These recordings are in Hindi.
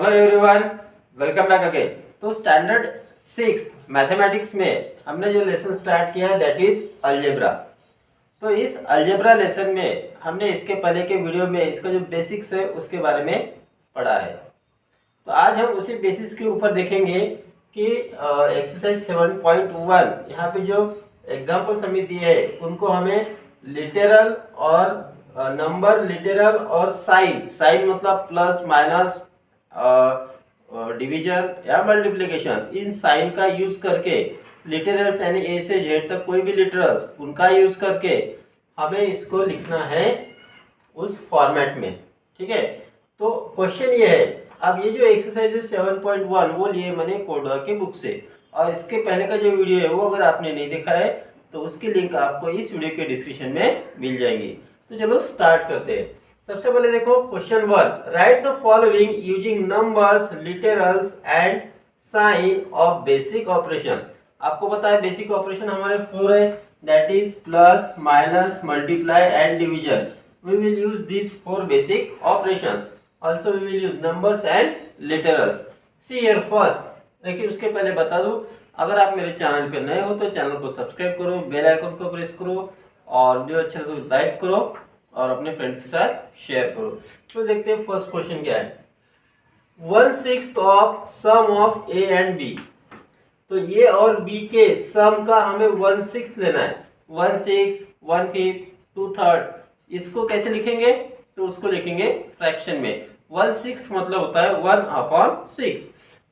Hello everyone, welcome back again. तो स्टैंडर्ड 6 मैथमेटिक्स में हमने जो लेसन स्टार्ट किया है दैट इज अलजेब्रा। तो इस अलजेब्रा लेसन में हमने इसके पहले के वीडियो में इसका जो बेसिक्स है उसके बारे में पढ़ा है। तो आज हम उसी बेसिक्स के ऊपर देखेंगे कि एक्सरसाइज 7.1 यहाँ पे जो एग्जाम्पल्स हमें दिए हैं उनको हमें लिटरल और नंबर, लिटरल और साइन, साइन मतलब प्लस माइनस, डिवीजन या मल्टीप्लिकेशन, इन साइन का यूज करके लिटरल्स यानी ए से जेड तक कोई भी लिटरल्स उनका यूज करके हमें इसको लिखना है उस फॉर्मेट में। ठीक है, तो क्वेश्चन ये है, अब ये जो एक्सरसाइज है 7.1 वो लिए मैंने कोडवा की बुक से, और इसके पहले का जो वीडियो है वो अगर आपने नहीं देखा है तो उसकी लिंक आपको इस वीडियो के डिस्क्रिप्शन में मिल जाएंगी। तो चलो स्टार्ट करते हैं। सबसे पहले देखो question 1, write the following using numbers, literals and sign of basic operation. आपको पता है बेसिक ऑपरेशन हमारे 4 है, that is plus, minus, multiply and division. We will use this 4 basic operations. Also we will use numbers and literals. See here first, देखिए उसके पहले बता दूं, अगर आप मेरे चैनल पे नए हो तो चैनल को सब्सक्राइब करो, बेल आइकन को प्रेस करो और वीडियो अच्छा तो लाइक करो और अपने फ्रेंड्स के साथ शेयर करो। तो देखते हैं फर्स्ट क्वेश्चन क्या है। 1/6 of sum of A and B. तो ये और बी के सम का हमें 1/6 लेना है। 1/6, 1/5, 2/3, इसको कैसे लिखेंगे? तो उसको लिखेंगे फ्रैक्शन में। 1/6 मतलब होता है 1/6।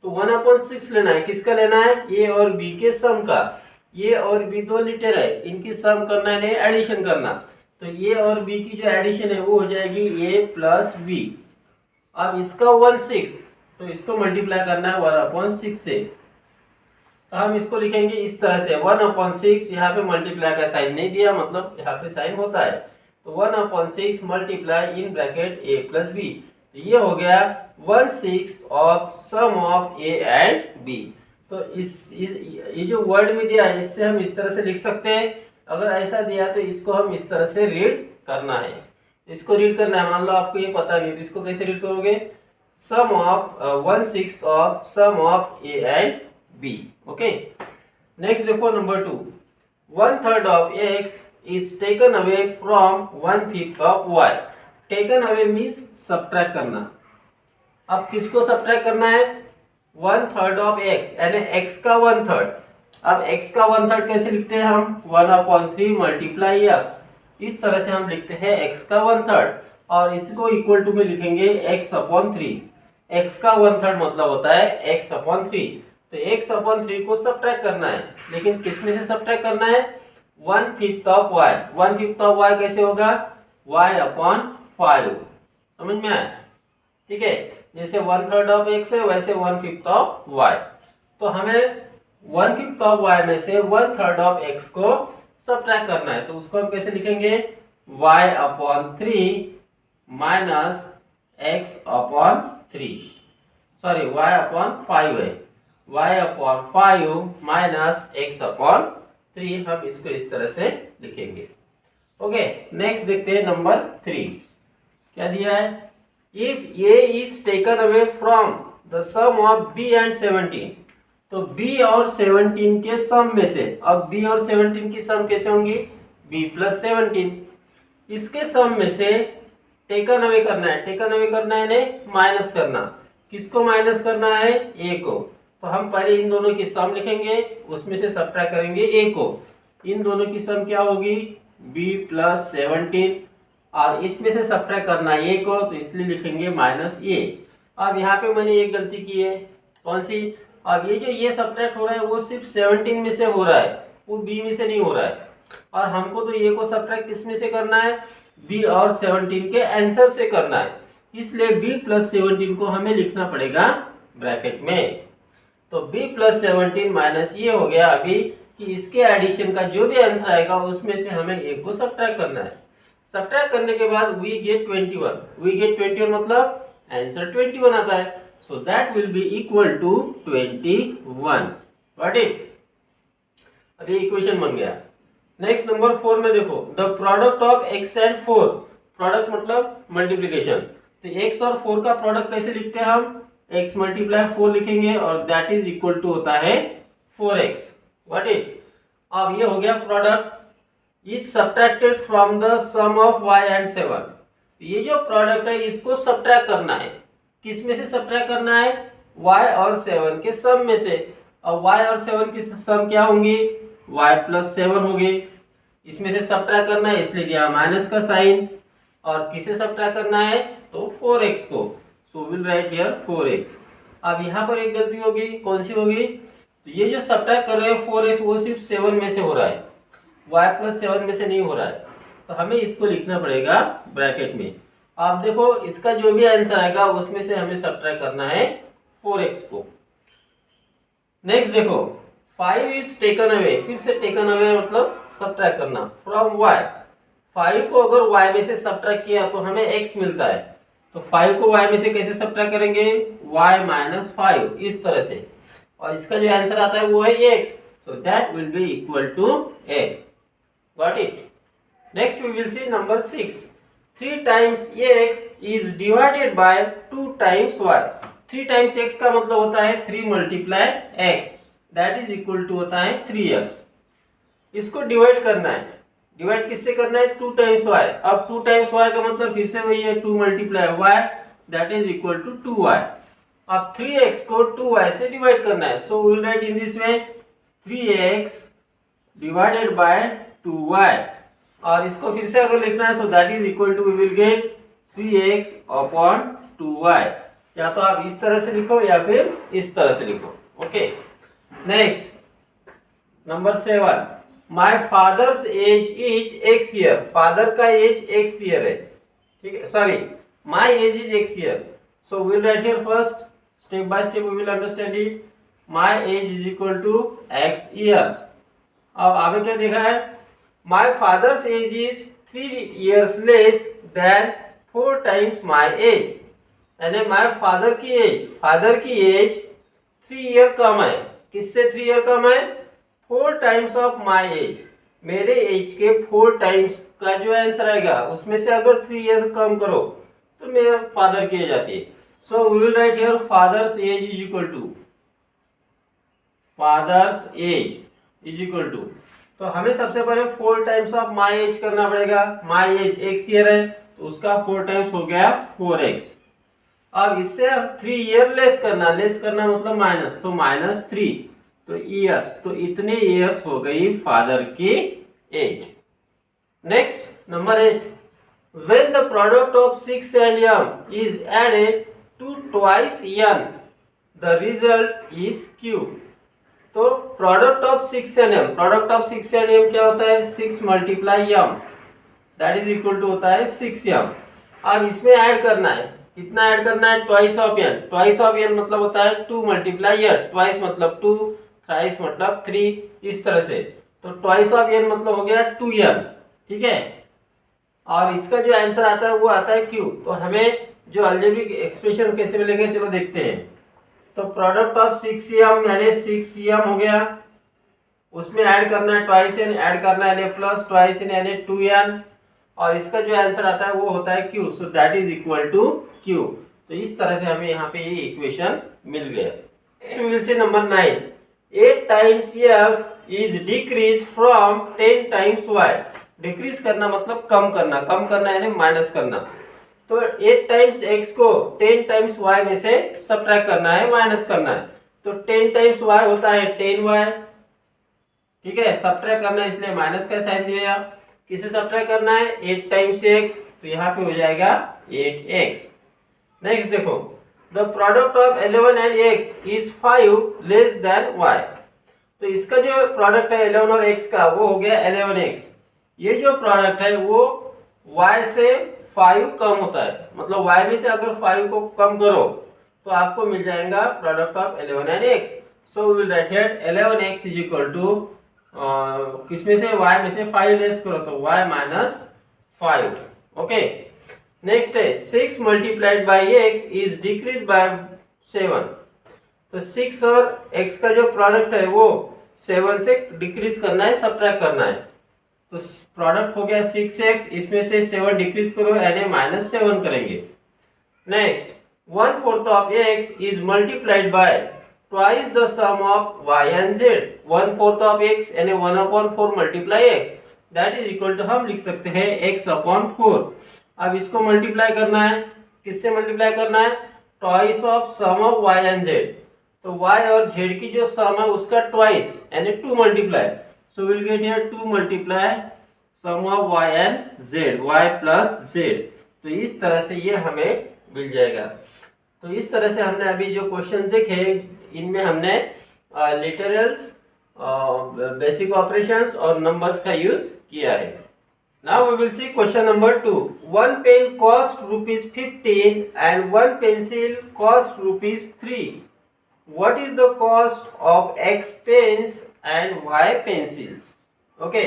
तो 1/6 लेना है, किसका लेना है? ए और बी के सम का। ये और बी दो लिटर है, इनकी सम करना है, एडिशन करना। तो ये और बी की जो एडिशन है वो हो जाएगी ए प्लस बी। अब इसका 1/6, तो इसको मल्टीप्लाई करना है 1/6 से। तो हम इसको लिखेंगे इस तरह से 1/6, यहाँ पे मल्टीप्लाई का साइन नहीं दिया, मतलब यहाँ पे साइन होता है। तो 1/6 multiply in bracket A plus B. तो ये हो गया 1/6 of sum of A and B. तो ये जो वर्ड में दिया है इससे हम इस तरह से लिख सकते हैं। अगर ऐसा दिया तो इसको हम इस तरह से रीड करना है। इसको रीड करना है, मान लो आपको ये पता नहीं तो इसको कैसे रीड करोगे? Sum of 1/6 of sum of A and B. Okay, next देखो number 2, 1/3 of x is taken away from 1/5 of y। Taken away means subtract करना। अब किसको सब्ट्रैक्ट करना है? 1/3 ऑफ x यानी x का 1/3। अब x का 1/3 कैसे लिखते हैं हम? 1/3 मल्टीप्लाई x। इस तरह से हम लिखते हैं x का 1/3 और इसको इक्वल टू में लिखेंगे x/3। x का 1/3 मतलब होता है x/3। तो x/3 को सब्ट्रैक्ट करना है, लेकिन किस में से सब्ट्रैक्ट करना है? 1/5 ऑफ y। 1/5 ऑफ y कैसे होगा? y/5। समझ में आया? ठीक है, जैसे 1/3 ऑफ x है वैसे 1/5 ऑफ y। तो हमें 1/5 ऑफ y में से 1/3 ऑफ x को सब्ट्रैक्ट करना है। तो उसको हम कैसे लिखेंगे? y/3 minus x/3, sorry y/5 है, y/5 माइनस x/3। हम इसको इस तरह से लिखेंगे। ओके, नेक्स्ट देखते हैं नंबर 3, क्या दिया है? If a is taken away from the sum of b and 17। तो b और 17 के सम में से, अब b और 17 की सम कैसे होंगी? b plus 17। इसके सम में से टेकन अवे करना है, टेकन अवे करना है यानी माइनस करना। किसको माइनस करना है? a को। तो हम पहले इन दोनों की सम लिखेंगे, उसमें से सब्ट्रैक्ट करेंगे a को। इन दोनों की सम क्या होगी? b प्लस 17, और इसमें से सब्ट्रैक्ट करना है a को, तो इसलिए लिखेंगे माइनस a। अब यहाँ पे मैंने एक गलती की है, कौन सी? अब ये जो ये सब्ट्रैक्ट हो रहा है वो सिर्फ 17 में से हो रहा है, वो b में से नहीं हो रहा है। और हमको तो a को सब्ट्रैक्ट किस में से करना है? b और 17 के आंसर से करना है, इसलिए b प्लस 17 को हमें लिखना पड़ेगा ब्रैकेट में। तो b प्लस 17 माइनस ये हो गया अभी कि इसके एडिशन का जो भी आंसर आएगा उसमें से हमें a को सब्ट्रैक्ट करना है। सब्ट्रैक्ट करने के बाद वी गेट 21। वी गेट 21 मतलब आंसर 21 आता है। So that will be equal to 21। Got it? अब ये इक्वेशन बन गया। नेक्स्ट नंबर 4 में देखो, the product of x and 4। Product मतलब मल्टीप्लीकेशन। तो x और 4 का प्रोडक्ट कैसे लिखते हैं हम? x मल्टीप्लाई 4 लिखेंगे और दैट इज इक्वल टू होता है 4x। व्हाट इट, अब ये हो गया product is subtracted from the sum of y and 7। ये जो प्रोडक्ट है इसको सब्ट्रैक्ट करना है, किस में से सब्ट्रैक्ट करना है, y और 7 के सम में से। अब y और 7 की सम क्या होंगी, y प्लस 7 होगी, इसमें से सब्ट्रैक्ट करना है इसलिए दिया माइनस का साइन, और किसे सब्ट्रैक्ट करना है तो 4x को, सो विल राइट हियर 4x। अब यहाँ पर एक गलती होगी, कौन सी होगी, तो ये जो सब्ट्रैक्ट कर रहे हैं 4x वो सिर्फ 7 में से हो रहा है, y प्लस 7 में से नहीं हो रहा है, तो हमें इसको लिखना पड़ेगा ब्रैकेट में। आप देखो इसका जो भी आंसर आएगा उसमें से हमें सब्ट्रैक्ट करना है 4x को। नेक्स्ट देखो 5 इज टेकन अवे, फिर से टेकन अवे मतलब सब्ट्रैक्ट करना फ्रॉम y। 5 को अगर y में से सब्ट्रैक्ट किया तो हमें x मिलता है, तो 5 को y में से कैसे सब्ट्रैक्ट करेंगे, y माइनस 5 इस तरह से, और इसका जो आंसर आता है वो है x, so that will be equal to x। Got it? Next we will see number 6. 3 times x is divided by 2 times y। 3 times x का मतलब होता है 3 multiply x, that is equal to होता है 3x। इसको डिवाइड करना है, डिवाइड किससे करना है, 2 टाइम्स y। अब 2 टाइम्स y का मतलब फिर से वही है 2 multiply y, that is equal to 2y। अब 3x को 2y से डिवाइड करना है, so we will write in this way 3x divided by 2y, और इसको फिर से अगर लिखना है so that is equal to we will get 3x upon 2y। या तो आप इस तरह से लिखो या फिर इस तरह से लिखो। Okay, next number 7, my father's age is x year. Father का एज x ईयर है, ठीक है, sorry my age is x year, so we will write here first step by step we will understand it। my age is equal to x years। अब आगे क्या देखा है, my father's age is 3 years less than 4 times my age, यानी my father की एज 3 ईयर कम है, किससे 3 ईयर कम है, 4 टाइम्स ऑफ my age, मेरे एज के 4 टाइम्स का जो आंसर आएगा उसमें से अगर 3 ईयर कम करो तो मेरे फादर की एज आती है। So we will write here father's age is equal to तो हमें सबसे पहले 4 टाइम्स ऑफ my age करना पड़ेगा। my age x ईयर है तो उसका 4 टाइम्स हो गया 4x। अब इससे अब 3 ईयर लेस करना मतलब माइनस, तो माइनस 3, तो ईयर्स, तो इतने ईयर्स हो गई फादर की age. Next number 8, when the product of 6 and m is added to twice n, the result is q। तो product of 6 and m, product of 6 and m क्या होता है, 6 multiply m, that is equal to होता है 6m। अब इसमें ऐड करना है, कितना ऐड करना है, twice of n। Twice of n मतलब होता है 2 मल्टीप्लाई n, ट्वाइस मतलब 2, थ्राइस मतलब 3, इस तरह से, तो ट्वाइस ऑफ n मतलब हो गया 2n, ठीक है, और इसका जो आंसर आता है वो आता है q। तो हमें जो अलजेब्रिक एक्सप्रेशन कैसे मिलेंगे चलो देखते हैं। तो प्रोडक्ट ऑफ 6m यानी 6m हो गया, उसमें ऐड करना है ट्वाइस n, ऐड करना है प्लस ट्वाइस n यानी 2n, और इसका जो आंसर आता है वो होता है q, so that is equal to q। तो इस तरह से हमें यहाँ पे ये इक्वेशन मिल गया। Next we will see number 9, 8 times x is decrease from 10 times y। Decrease करना मतलब कम करना यानी माइनस करना, तो 8 टाइम्स x को 10 टाइम्स y में से सब्ट्रैक्ट करना है, माइनस करना है, तो 10 टाइम्स y होता है 10y, ठीक है, सब्ट्रैक्ट करना है इसलिए माइनस का साइन दिया। किसे सब्ट्रैक्ट करना है, 8 टाइम्स x, तो यहाँ पे हो जाएगा 8x। नेक्स्ट देखो, the product of 11 and x is 5 less than y। तो इसका जो प्रोडक्ट है 11 और x का वो हो गया 11x। ये जो प्रोडक्ट है वो y से 5 कम होता है, मतलब y में से अगर 5 को कम करो तो आपको मिल जाएगा product of 11 and x। So we will write here 11x is equal to किसमें से, y में से 5 लेस करो तो y माइनस 5। ओके, नेक्स्ट है 6 multiplied by x is decrease by 7। तो 6 और x का जो प्रोडक्ट है वो 7 से डिक्रीज करना है, सब्ट्रैक्ट करना है, तो प्रोडक्ट हो गया 6x, इसमें से 7 डिक्रीज करो यानी -7 करेंगे। Next 1/4 of x is multiplied by twice the sum of y and z. 1/4 of x यानी 1/4 multiply x that is equal to हम लिख सकते हैं x/4। अब इसको मल्टीप्लाई करना है, किससे मल्टीप्लाई करना है? Twice of sum of y and z। तो y और z की जो सम है उसका ट्वाइस यानी 2 multiply, so will get here 2 multiply sum of y and z, y plus z। तो इस तरह से ये हमें मिल जाएगा। तो इस तरह से हमने अभी जो क्वेश्चन देखे इनमें हमने लिटरल्स, बेसिक ऑपरेशंस और नंबर्स का यूज किया है। Now we will see question number 2। One pen cost ₹15 and one pencil cost ₹3। What is the cost of x pens and y pencils? Okay,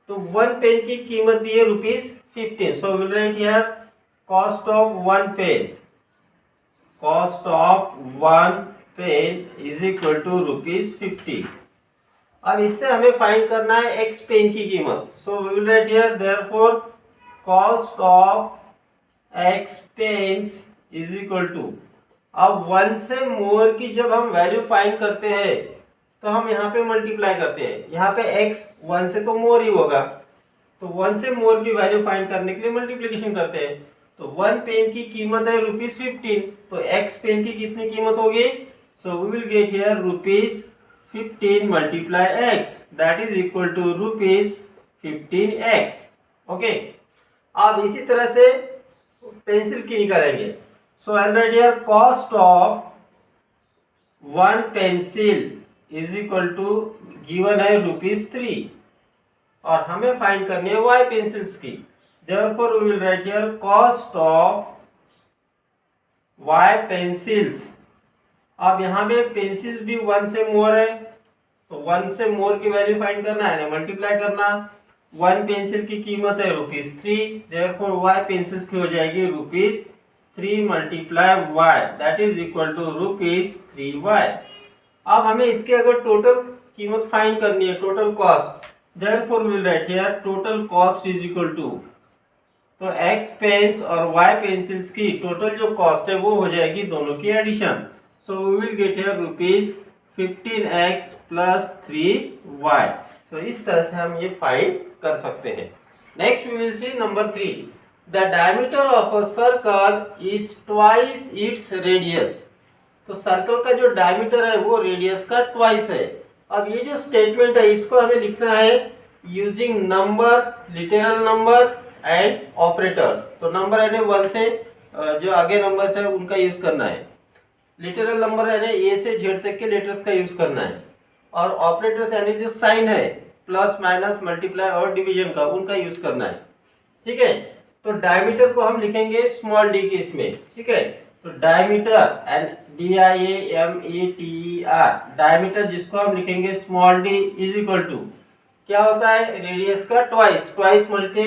तो वन पेन की कीमत दी है ₹15, so will write here cost of one pen, cost of one pen is equal to ₹50। अब इससे हमें फाइंड करना है एक्स पेन की कीमत, so we will write here therefore cost of x pens is equal to, अब वन से मोर की जब हम वैल्यू फाइंड करते हैं तो हम यहाँ पे मल्टीप्लाई करते हैं, यहाँ पे एक्स वन से तो मोर ही होगा, तो वन से मोर की वैल्यू फाइंड करने के लिए मल्टीप्लिकेशन करते हैं। तो वन पेन की कीमत है ₹15, तो एक्स पेन की कितनी कीमत होगी? So we will get here ₹15 multiply x that is equal to ₹15x। Okay, अब इसी तरह से पेंसिल की निकालेंगे। So I write here cost of one pencil is equal to given है ₹3 और हमें फाइंड करनी है y पेंसिल्स की, therefore we will write here cost of y pencils. अब यहाँ पे पेंसिल्स भी वन से मोर है, तो वन से मोर की वैल्यू फाइंड करना है, मल्टीप्लाई करना। वन पेंसिल की कीमत है ₹3, therefore y पेंसिल्स की हो जाएगी ₹3 multiply y that is equal to ₹3y। अब हमें इसके अगर टोटल कीमत फाइंड करनी है, total cost, therefore we will write here total cost is equal to, तो x पेन्स और y पेंसिल्स की टोटल जो कॉस्ट है वो हो जाएगी दोनों की addition, so we will get here ₹15x plus 3y। तो इस तरह से हम ये फाइंड कर सकते हैं। Next we will see number 3, the diameter of a circle is twice its radius. तो सर्कल का जो डायमीटर है वो रेडियस का ट्वाइस है। अब ये जो स्टेटमेंट है इसको हमें लिखना है using number, literal number and operators. तो नंबर यानी वन से जो आगे नंबर्स है उनका यूज करना है, लिटरल नंबर यानी ए से जेड तक के लेटर्स का यूज करना है, और ऑपरेटर्स यानी जो साइन है प्लस माइनस मल्टीप्लाई और डिवीजन का उनका यूज करना है। ठीक है, तो डायमीटर को हम लिखेंगे स्मॉल डी के इसमें। ठीक है, तो डायमीटर एंड DIAMETER, डायमीटर जिसको हम लिखेंगे small d is equal to क्या होता है? रेडियस का twice, twice multi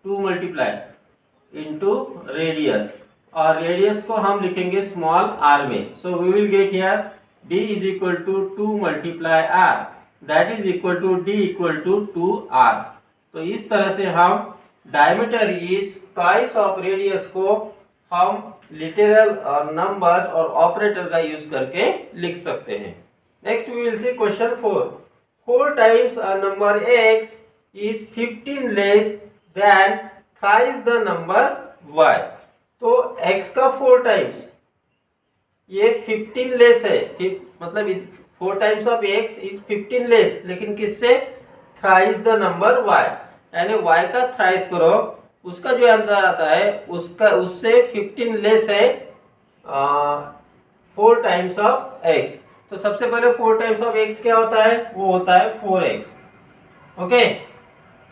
2 multiply into radius, और रेडियस को हम लिखेंगे स्मॉल आर में। So we will get here D is equal to 2 multiply R that is equal to D equal to 2R। तो इस तरह से हम diameter is twice of radius को हम लिटरल और नंबर्स और ऑपरेटर का यूज करके लिख सकते हैं। Next we will see question 4, 4 times a number x is 15 less than thrice the number y। तो x का 4 टाइम्स ये 15 लेस है, मतलब इस 4 times of x is 15 less, लेकिन किससे? थ्राइस द नंबर y, यानी y का थ्राइस करो, उसका जो आंसर आता है उसका उससे 15 लेस है 4 टाइम्स ऑफ x। तो सबसे पहले 4 टाइम्स ऑफ x क्या होता है? वो होता है 4x। Okay,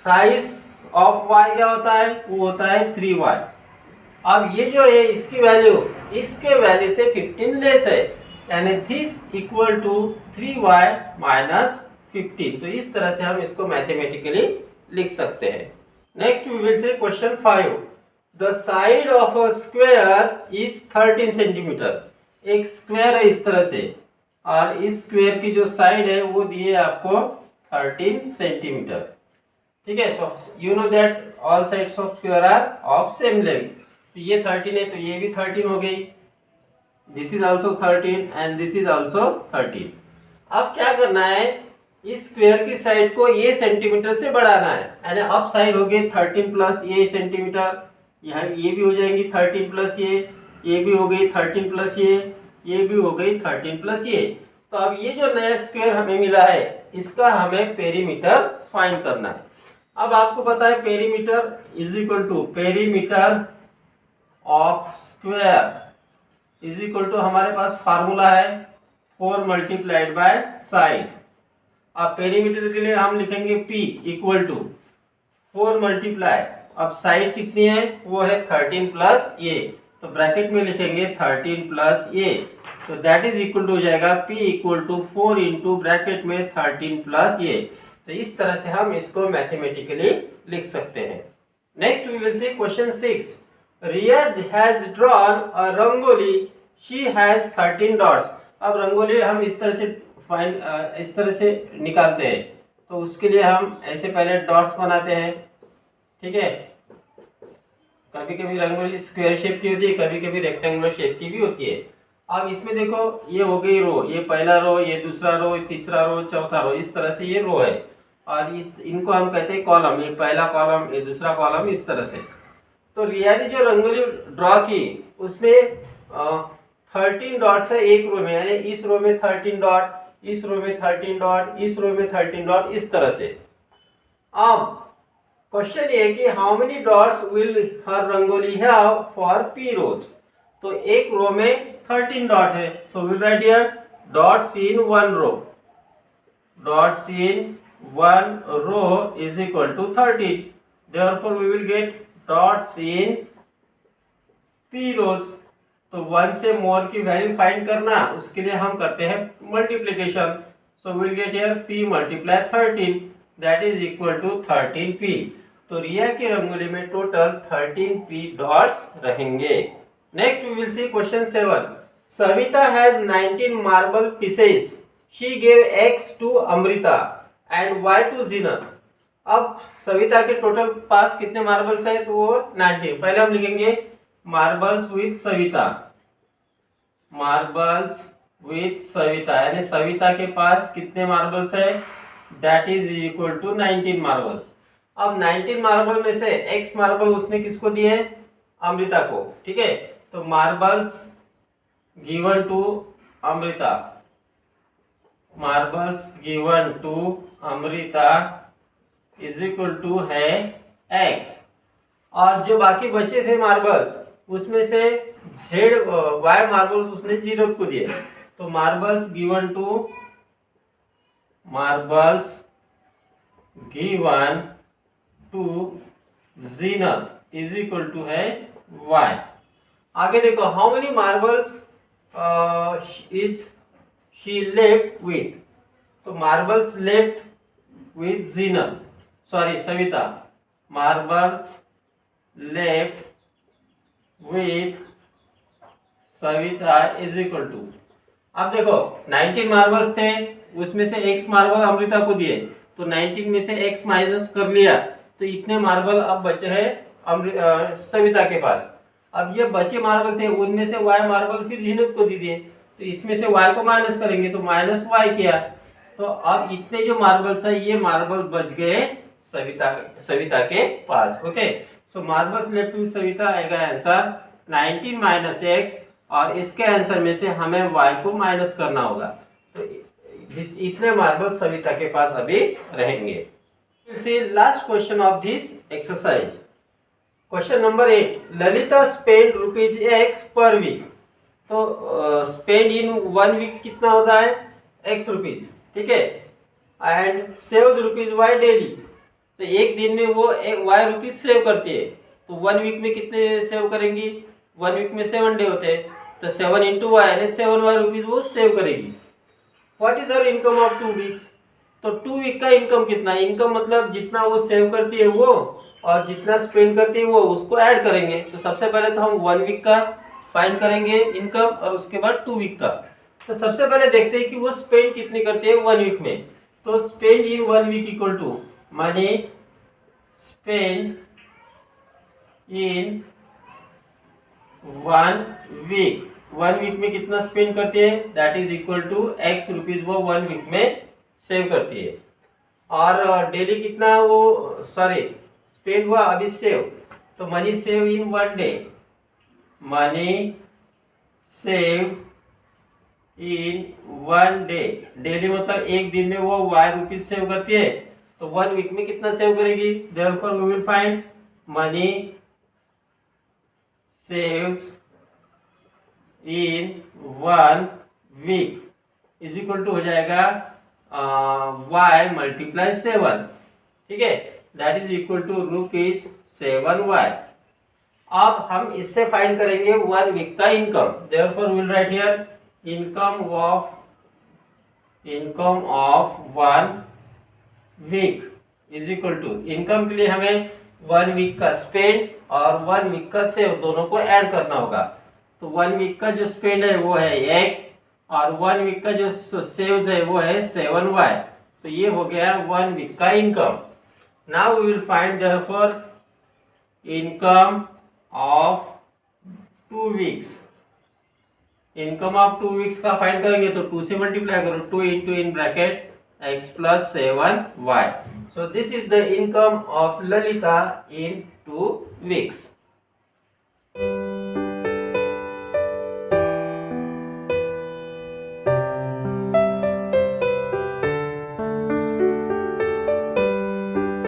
thrice of y क्या होता है? वो होता है 3y। अब ये जो है इसकी वैल्यू इसके वैल्यू से 15 लेस है, यानी this equal to 3y minus 15। तो इस तरह से हम इसको मैथमेटिकली लिख सकते हैं। Next we will see question 5, the side of a square is 13 centimetre. एक स्क्वायर है इस तरह से, और इस स्क्वायर की जो साइड है वो दी है आपको 13 सेंटीमीटर। ठीक है, तो you know that all sides of square are of same length. तो ये 13 है तो ये भी 13 हो गई। This is also 13 and this is also 13। अब क्या करना है, इस स्क्वायर की साइड को ये सेंटीमीटर से बढ़ाना है, यानी अब साइड हो गई 13 प्लस ये सेंटीमीटर, यहाँ ये भी हो जाएंगी 13 प्लस ये भी हो गई 13 प्लस ये भी हो गई 13 प्लस ये। तो अब ये जो नया स्क्वायर हमें मिला है इसका हमें पेरीमीटर फाइंड करना है। अब आपको पता है perimeter is equal to perimeter of square is equal to, हमारे पास फार्मूला है 4 मल्टीप्लाइड बाय साइड। अब पेरीमीटर के लिए हम लिखेंगे P इक्वल टू 4 मल्टीप्लाई, अब साइड कितनी है वो है 13 प्लस ये, तो ब्रैकेट में लिखेंगे 13 प्लस ये, तो दैट इज इक्वल टू हो जाएगा P equal to 4 into bracket में 13 प्लस ये। तो इस तरह से हम इसको मैथमेटिकली लिख सकते हैं। Next we will see question 6। Riya has drawn a rangoli, she has 13 dots. अब रंगोली हम इस तरह से इस तरह से निकालते हैं, तो उसके लिए हम ऐसे पहले डॉट्स बनाते हैं, ठीक है। कभी कभी रंगोली स्क्वायर शेप की होती है, कभी कभी रेक्टेंगुलर शेप की भी होती है। अब इसमें देखो ये हो गई रो, ये पहला रो, ये दूसरा रो, ये तीसरा रो, चौथा रो, इस तरह से ये रो है, और इनको हम कहते हैं कॉलम, ये पहला कॉलम, ये दूसरा कॉलम, इस तरह से। तो रिया ने जो रंगोली ड्रॉ की उसमें 13 डॉट्स है एक रो में, यानी इस रो में 13 डॉट, इस रो में 13 डॉट, इस रो में 13 डॉट, इस तरह से। अब क्वेश्चन ये है कि how many dots will her rangoli have for p rows. तो एक रो में 13 डॉट है, so will write here dots in one row, dots in one row is equal to 13, therefore we will get dots in p rows. तो 1 से मोर की वैल्यू फाइंड करना, उसके लिए हम करते हैं multiplication, so will get here p multiply 13 that is equal to 13p। तो रिया की रंगोली में टोटल 13p डॉट्स रहेंगे। Next we will see question 7। Savita has 19 marble pieces, she gave x to Amrita and y to Zeenat. अब सविता के टोटल पास कितने मार्बल्स है, तो वो 19। पहले हम लिखेंगे marbles with Savita, marbles with Savita, यानी सविता के पास कितने मार्बल्स है, that is equal to 19 marbles. अब 19 मार्बल में से x मार्बल उसने किसको दिए, अमृता को, ठीक है। तो marbles given to Amrita, marbles given to Amrita is equal to है x, और जो बाकी बचे थे मार्बल्स उसमें से y मार्बल्स उसने जीनत को दिए। तो marbles given to, marbles given to Zeenat is equal to है y। आगे देखो how many marbles is she left with. तो marbles left with Zeenat, sorry Savita, marbles left with Savita is equal to, अब देखो 19 मार्बल्स थे, उसमें से x मार्बल अमृता को दिए, तो 19 में से x माइनस कर लिया, तो इतने मार्बल अब बचे हैं सविता के पास। अब ये बचे मार्बल थे उनमें से y मार्बल फिर जीनत को दे दिए, तो इसमें से y को माइनस करेंगे तो माइनस y किया, तो अब इतने जो मार्बल्स है ये मार्बल बच गए सविता के पास। Okay, so marbles left with Savita आएगा आंसर 19 माइनस x, और इसके आंसर में से हमें y को माइनस करना होगा, तो इतने मार्बल सविता के पास अभी रहेंगे। See last question of this exercise, question number 8। Lalita spend ₹x per week. तो स्पेंड इन 1 वीक कितना होता है, x रुपीज, ठीक है, एंड सेव ₹y डेली। तो एक दिन में वो y रुपीज सेव करती है, तो 1 वीक में कितने सेव करेंगी, 1 वीक में 7 डे होते हैं, तो 7 इंटू y यानी 7y रुपीज वो सेव करेगी। What is her income of 2 weeks. तो 2 वीक का इनकम कितना, इनकम मतलब जितना वो सेव करती है वो और जितना स्पेंड करती है वो, उसको ऐड करेंगे। तो सबसे पहले तो हम 1 वीक का फाइंड करेंगे इनकम, और उसके बाद 2 वीक का। तो सबसे पहले देखते हैं कि वो स्पेंड कितनी करती है 1 वीक में। तो spend in 1 week equal to money spend in 1 week 1 week में कितना स्पेंड करती है, that is equal to x rupees वो 1 वीक में सेव करती है। और डेली कितना वो सॉरी स्पेंड हुआ अभी सेव, तो money save in 1 day, money save in 1 day, daily मतलब एक दिन में वो y रुपीज सेव करती है, तो 1 वीक में कितना सेव करेगी, therefore we will find money saves in 1 week is equal to हो जाएगा y मल्टीप्लाई 7, ठीक है, that is equal to rupees 7y। अब हम इससे फाइंड करेंगे 1 वीक का income, therefore we will write here income of 1 week is equal to, income के लिए हमें 1 वीक का स्पेंड और 1 वीक का सेव दोनों को ऐड करना होगा। तो 1 वीक का जो स्पेंड है वो है x और 1 वीक का जो सेव्स है वो है 7y, तो ये हो गया 1 वीक का income. Now we will find therefore income of 2 weeks, income of 2 weeks का फाइंड करेंगे तो 2 से मल्टीप्लाई करो, 2 into in bracket x plus 7y। So this is the income of Lalita in 2 weeks.